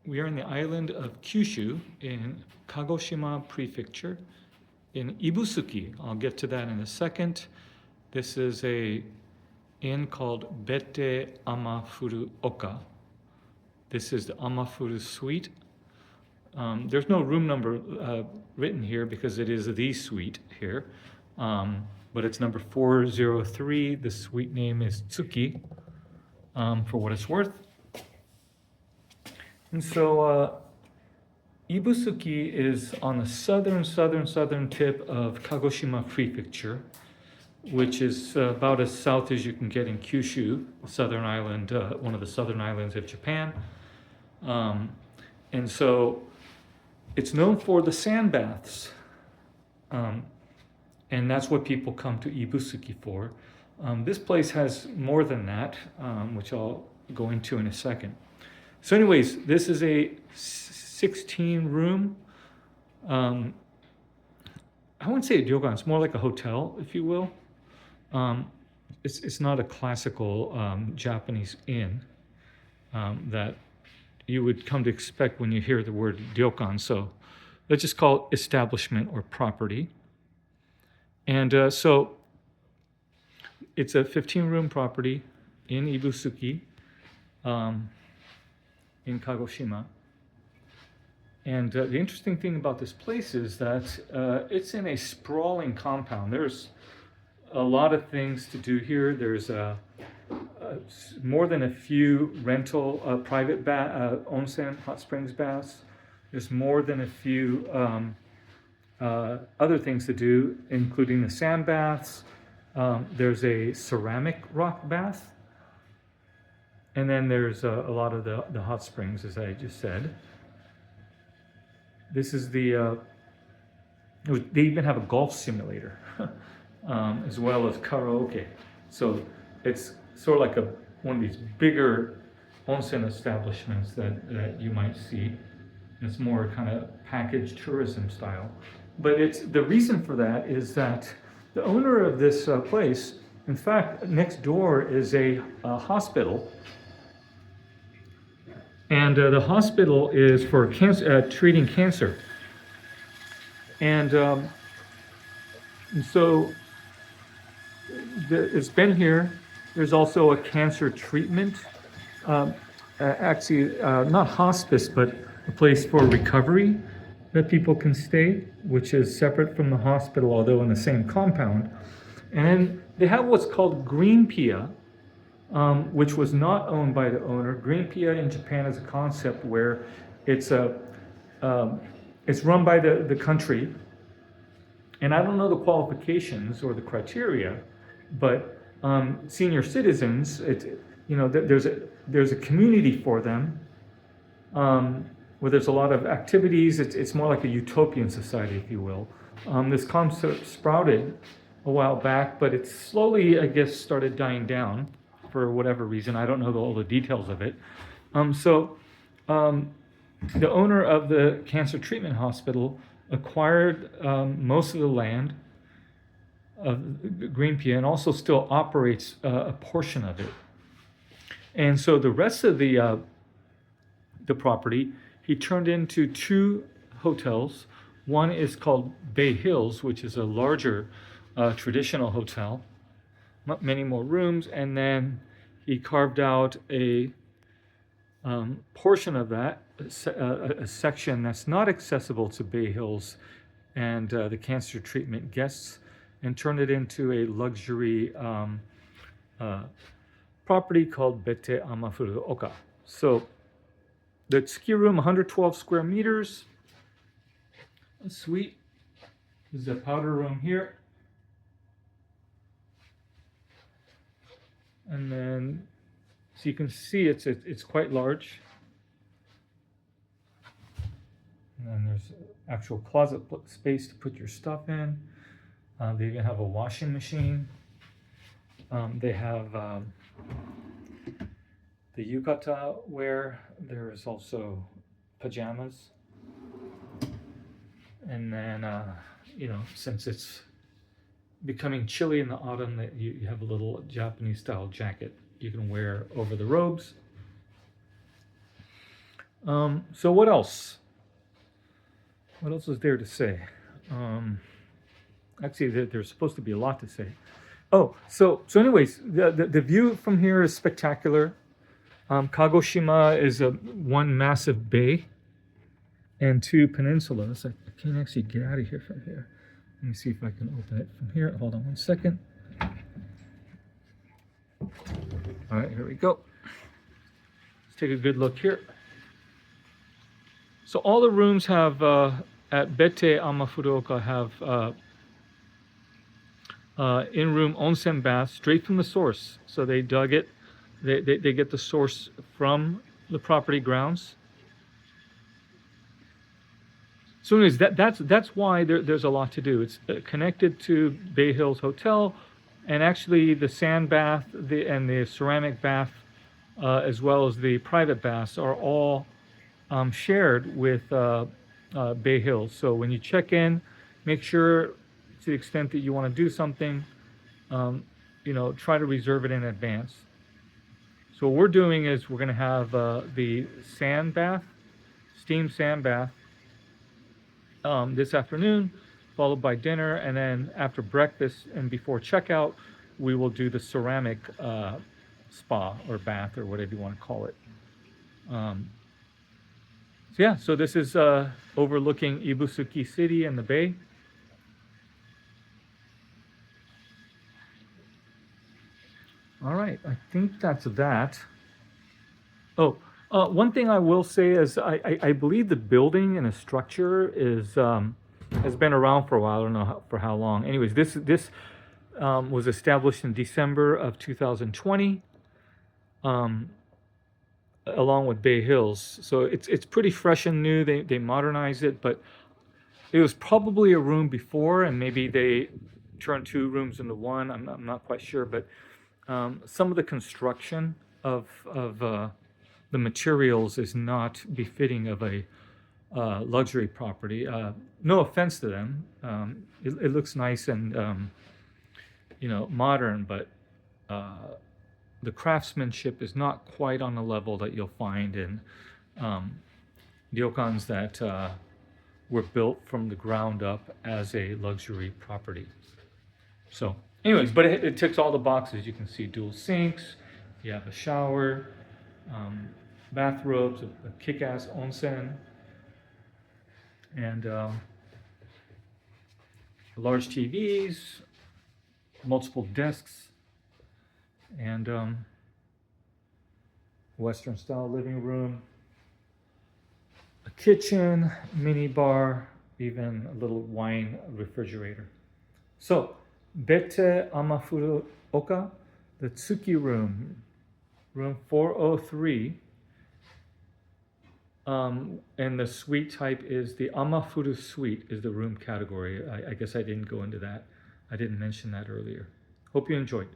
We are in the island of Kyushu in Kagoshima Prefecture in Ibusuki. I'll get to that in a second. This is a inn called Bettei Amafuru Oka. This is the Amafuru Suite. There's no room number written here because it is the suite here, but it's number 403. The suite name is Tsuki, for what it's worth. And so Ibusuki is on the southern tip of Kagoshima Prefecture, which is about as south as you can get in Kyushu, southern island, one of the southern islands of Japan. And so it's known for the sand baths, and that's what people come to Ibusuki for. This place has more than that, which I'll go into in a second. So anyways, this is a 16 room, I wouldn't say a ryokan, it's more like a hotel, if you will. It's not a classical Japanese inn that you would come to expect when you hear the word ryokan. So let's just call it establishment or property. And so it's a 15-room property in Ibusuki, in Kagoshima. And the interesting thing about this place is that it's in a sprawling compound. There's a lot of things to do here. There's more than a few rental private onsen, hot springs baths. There's more than a few other things to do, including the sand baths. There's a ceramic rock bath. And then there's a lot of the hot springs, as I just said. This is they even have a golf simulator, as well as karaoke. So it's sort of like one of these bigger onsen establishments that you might see. It's more kind of packaged tourism style. But the reason for that is that the owner of this place, in fact, next door is a hospital. And the hospital is for treating cancer. And so it's been here. There's also a cancer treatment, actually not hospice, but a place for recovery that people can stay, which is separate from the hospital, although in the same compound. And then they have what's called Green Pia, which was not owned by the owner. Green Pia in Japan is a concept where it's run by the country. And I don't know the qualifications or the criteria, but senior citizens, there's a community for them, where there's a lot of activities. It's more like a utopian society, if you will. This concept sprouted a while back, but it slowly, I guess, started dying down for whatever reason. I don't know all the details of it. So the owner of the cancer treatment hospital acquired most of the land of Green Pia and also still operates a portion of it. And so the rest of the property he turned into 2 hotels. One is called Bay Hills, which is a larger traditional hotel, many more rooms, and then he carved out a portion of that, a section that's not accessible to Bay Hills and the cancer treatment guests, and turned it into a luxury property called Bettei Amafuru Oka. So the ski room, 112 square meters. A suite. This is a powder room here. And then, so you can see it's quite large. And then there's actual closet space to put your stuff in. They even have a washing machine. They have the yukata wear. There's also pajamas. And then, since it's becoming chilly in the autumn, that you have a little Japanese style jacket you can wear over the robes. So what else? What else is there to say? Actually, there's supposed to be a lot to say. Oh, so anyways, the view from here is spectacular. Kagoshima is one massive bay and two peninsulas. I can't actually get out of here from here. Let me see if I can open it from here. Hold on one second. All right, here we go. Let's take a good look here. So all the rooms have, at Bettei Amafuru Oka, have in-room onsen baths straight from the source. So they dug it. They get the source from the property grounds. So anyways, that's why there's a lot to do. It's connected to Bay Hills Hotel, and actually the sand bath and the ceramic bath, as well as the private baths, are all shared with Bay Hills. So when you check in, make sure, to the extent that you want to do something, try to reserve it in advance. So what we're doing is we're going to have the sand bath, steam sand bath, this afternoon, followed by dinner, and then after breakfast and before checkout, we will do the ceramic spa or bath or whatever you want to call it. So this is overlooking Ibusuki City and the bay. All right, I think that's that. Oh, one thing I will say is I believe the building and the structure has been around for a while. I don't know for how long. Anyways, this was established in December of 2020, along with Bay Hills. So it's pretty fresh and new. They modernized it, but it was probably a room before, and maybe they turned two rooms into one. I'm not quite sure, but some of the construction of the materials is not befitting of a luxury property. No offense to them. It looks nice and modern, but the craftsmanship is not quite on the level that you'll find in ryokans that were built from the ground up as a luxury property. So anyways, but it ticks all the boxes. You can see dual sinks, you have a shower, bathrobes, a kick-ass onsen, and large TVs, multiple desks, and Western style living room, a kitchen, mini bar, even a little wine refrigerator. So Bettei Amafuru Oka, the Tsuki room 403, and the suite type is the Amafuru Suite is the room category. I guess I didn't go into that. I didn't mention that earlier. Hope you enjoyed.